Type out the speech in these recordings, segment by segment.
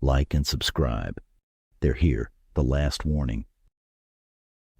like and subscribe. They're here, the last warning.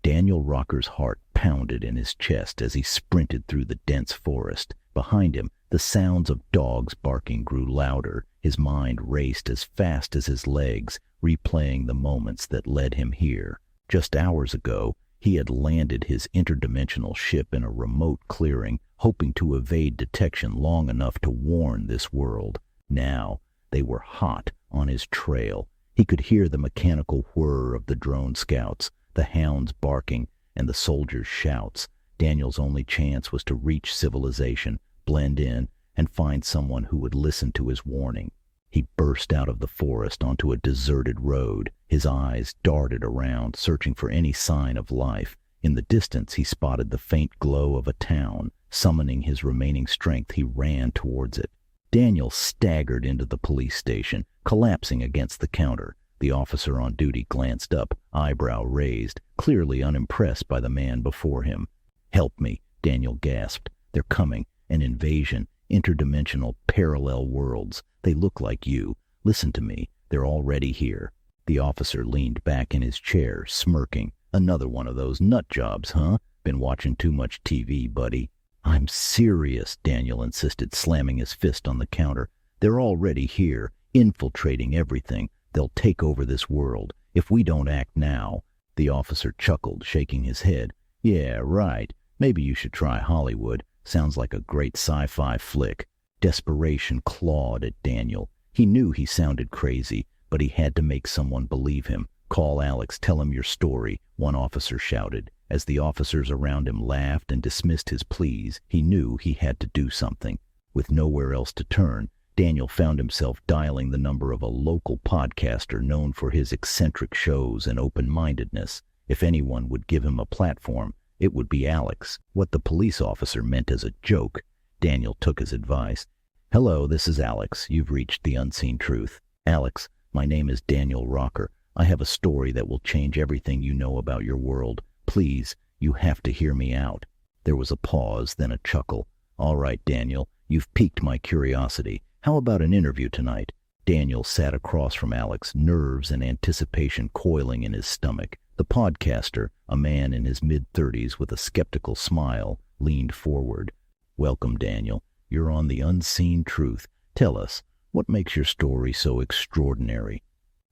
B.N.Rocker's heart pounded in his chest as he sprinted through the dense forest. Behind him, the sounds of dogs barking grew louder. His mind raced as fast as his legs, replaying the moments that led him here. Just hours ago, he had landed his interdimensional ship in a remote clearing, hoping to evade detection long enough to warn this world. Now, they were hot on his trail. He could hear the mechanical whir of the drone scouts, the hounds barking, and the soldiers' shouts. Daniel's only chance was to reach civilization, blend in, and find someone who would listen to his warning. He burst out of the forest onto a deserted road. His eyes darted around, searching for any sign of life. In the distance, he spotted the faint glow of a town. Summoning his remaining strength, he ran towards it. Daniel staggered into the police station, collapsing against the counter. The officer on duty glanced up, eyebrow raised, clearly unimpressed by the man before him. "Help me," Daniel gasped. "They're coming. An invasion. Interdimensional parallel worlds. They look like you. Listen to me. They're already here." The officer leaned back in his chair, smirking. "Another one of those nut jobs, huh? Been watching too much TV, buddy." "I'm serious," Daniel insisted, slamming his fist on the counter. "They're already here, infiltrating everything. They'll take over this world. If we don't act now." The officer chuckled, shaking his head. "Yeah, right. Maybe you should try Hollywood. Sounds like a great sci-fi flick." Desperation clawed at Daniel. He knew he sounded crazy, but he had to make someone believe him. "Call Alex, tell him your story," one officer shouted. As the officers around him laughed and dismissed his pleas, he knew he had to do something. With nowhere else to turn, Daniel found himself dialing the number of a local podcaster known for his eccentric shows and open-mindedness. If anyone would give him a platform, it would be Alex. What the police officer meant as a joke. Daniel took his advice. "Hello, this is Alex. You've reached the unseen truth." "Alex, my name is B.N.Rocker. I have a story that will change everything you know about your world. Please, you have to hear me out." There was a pause, then a chuckle. "All right, Daniel, you've piqued my curiosity. How about an interview tonight?" Daniel sat across from Alex, nerves and anticipation coiling in his stomach. The podcaster, a man in his mid-30s with a skeptical smile, leaned forward. "Welcome, Daniel. You're on the unseen truth. Tell us, what makes your story so extraordinary?"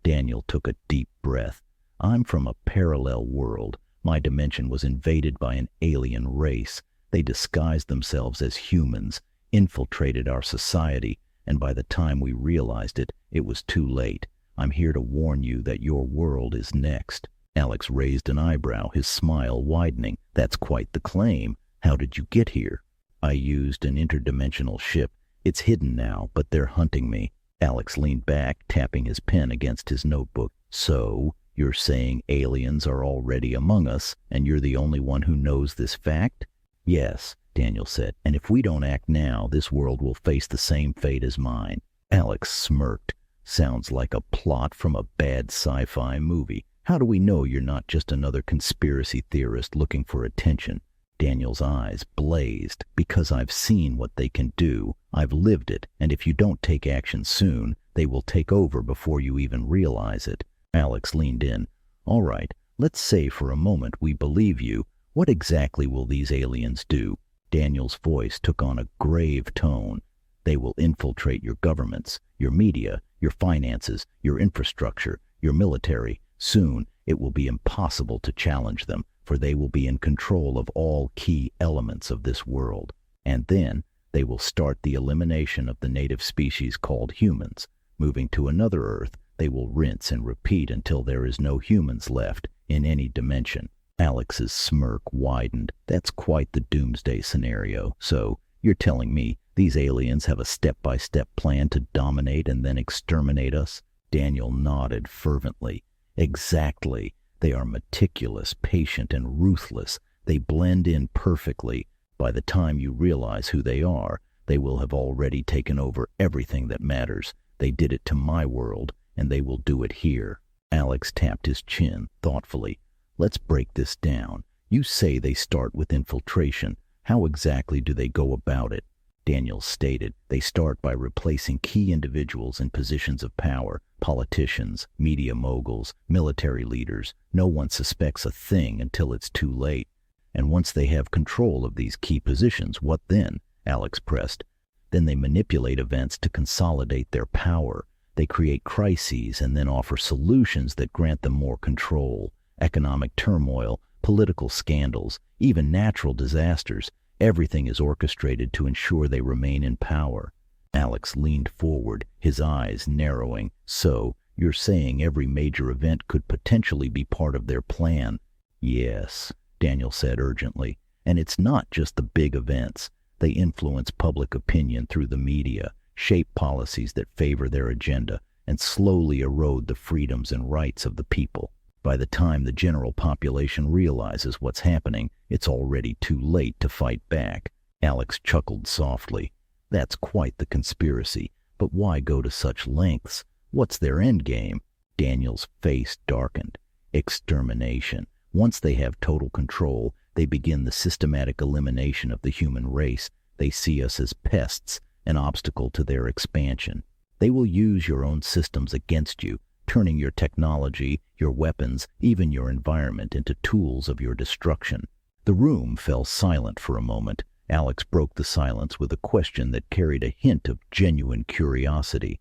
Daniel took a deep breath. "I'm from a parallel world. My dimension was invaded by an alien race. They disguised themselves as humans, infiltrated our society, and by the time we realized it, it was too late. I'm here to warn you that your world is next." Alex raised an eyebrow, his smile widening. "That's quite the claim. How did you get here?" "I used an interdimensional ship. It's hidden now, but they're hunting me." Alex leaned back, tapping his pen against his notebook. "So, you're saying aliens are already among us, and you're the only one who knows this fact?" "Yes," Daniel said, "and if we don't act now, this world will face the same fate as mine." Alex smirked. "Sounds like a plot from a bad sci-fi movie. How do we know you're not just another conspiracy theorist looking for attention?" Daniel's eyes blazed. "Because I've seen what they can do. I've lived it, and if you don't take action soon, they will take over before you even realize it." Alex leaned in. "All right, let's say for a moment we believe you. What exactly will these aliens do?" Daniel's voice took on a grave tone. "They will infiltrate your governments, your media, your finances, your infrastructure, your military. Soon, it will be impossible to challenge them, for they will be in control of all key elements of this world. And then, they will start the elimination of the native species called humans. Moving to another Earth, they will rinse and repeat until there is no humans left in any dimension." Alex's smirk widened. "That's quite the doomsday scenario. So, you're telling me these aliens have a step-by-step plan to dominate and then exterminate us?" Daniel nodded fervently. "Exactly. They are meticulous, patient, and ruthless. They blend in perfectly. By the time you realize who they are, they will have already taken over everything that matters. They did it to my world, and they will do it here." Alex tapped his chin thoughtfully. "Let's break this down. You say they start with infiltration. How exactly do they go about it?" Daniels stated. They start by replacing key individuals in positions of power, politicians, media moguls, military leaders. No one suspects a thing until it's too late. And once they have control of these key positions, what then? Alex pressed. Then they manipulate events to consolidate their power. They create crises and then offer solutions that grant them more control. Economic turmoil, political scandals, even natural disasters. Everything is orchestrated to ensure they remain in power. Alex leaned forward, his eyes narrowing. So, you're saying every major event could potentially be part of their plan? Yes, Daniel said urgently. And it's not just the big events. They influence public opinion through the media, shape policies that favor their agenda, and slowly erode the freedoms and rights of the people. By the time the general population realizes what's happening, it's already too late to fight back. Alex chuckled softly. That's quite the conspiracy, but why go to such lengths? What's their endgame? Daniel's face darkened. Extermination. Once they have total control, they begin the systematic elimination of the human race. They see us as pests, an obstacle to their expansion. They will use your own systems against you, turning your technology, your weapons, even your environment into tools of your destruction. The room fell silent for a moment. Alex broke the silence with a question that carried a hint of genuine curiosity.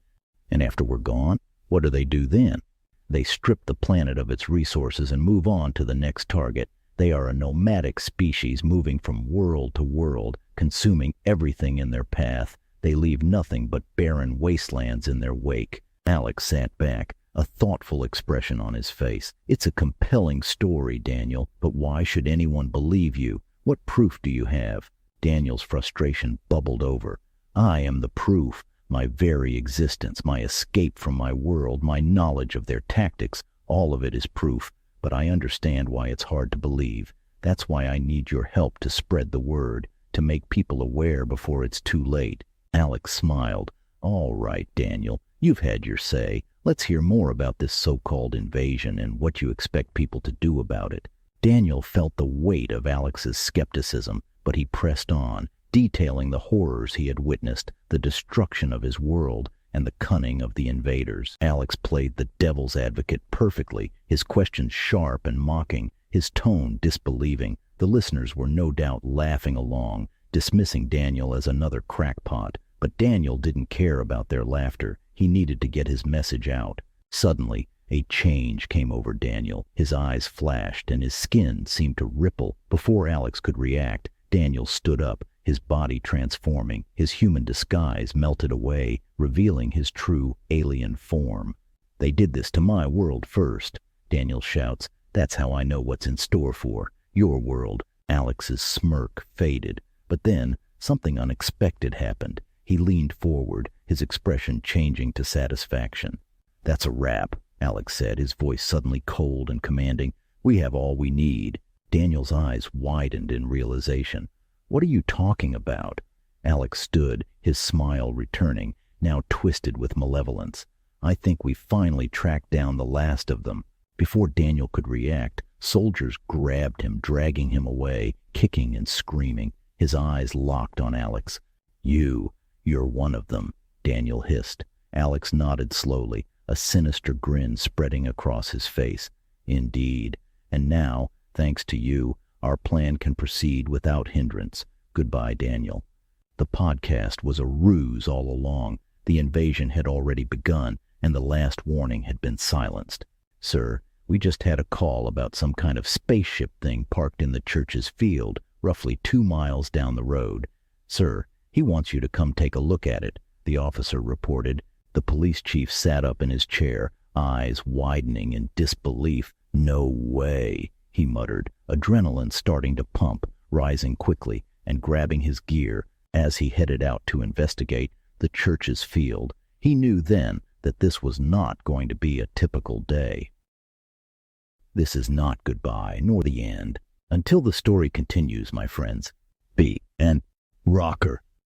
And after we're gone, what do they do then? They strip the planet of its resources and move on to the next target. They are a nomadic species moving from world to world, consuming everything in their path. They leave nothing but barren wastelands in their wake. Alex sat back, a thoughtful expression on his face. It's a compelling story, Daniel, but why should anyone believe you? What proof do you have? Daniel's frustration bubbled over. I am the proof. My very existence, my escape from my world, my knowledge of their tactics, all of it is proof. But I understand why it's hard to believe. That's why I need your help to spread the word, to make people aware before it's too late. Alex smiled. All right, Daniel, you've had your say. Let's hear more about this so-called invasion and what you expect people to do about it. Daniel felt the weight of Alex's skepticism, but he pressed on, detailing the horrors he had witnessed, the destruction of his world, and the cunning of the invaders. Alex played the devil's advocate perfectly, his questions sharp and mocking, his tone disbelieving. The listeners were no doubt laughing along, dismissing Daniel as another crackpot. But Daniel didn't care about their laughter. He needed to get his message out. Suddenly, a change came over Daniel. His eyes flashed and his skin seemed to ripple. Before Alex could react, Daniel stood up, his body transforming. His human disguise melted away, revealing his true alien form. They did this to my world first, Daniel shouts. That's how I know what's in store for your world. Alex's smirk faded, but then something unexpected happened. He leaned forward, his expression changing to satisfaction. That's a wrap, Alex said, his voice suddenly cold and commanding. We have all we need. Daniel's eyes widened in realization. What are you talking about? Alex stood, his smile returning, now twisted with malevolence. I think we finally tracked down the last of them. Before Daniel could react, soldiers grabbed him, dragging him away, kicking and screaming. His eyes locked on Alex. You're one of them, Daniel hissed. Alex nodded slowly, a sinister grin spreading across his face. Indeed. And now, thanks to you, our plan can proceed without hindrance. Goodbye, Daniel. The podcast was a ruse all along. The invasion had already begun, and the last warning had been silenced. Sir, we just had a call about some kind of spaceship thing parked in the church's field, roughly 2 miles down the road. Sir, he wants you to come take a look at it, the officer reported. The police chief sat up in his chair, eyes widening in disbelief. No way, he muttered, adrenaline starting to pump, rising quickly and grabbing his gear as he headed out to investigate the church's field. He knew then that this was not going to be a typical day. This is not goodbye, nor the end. Until the story continues, my friends. B.N.Rocker.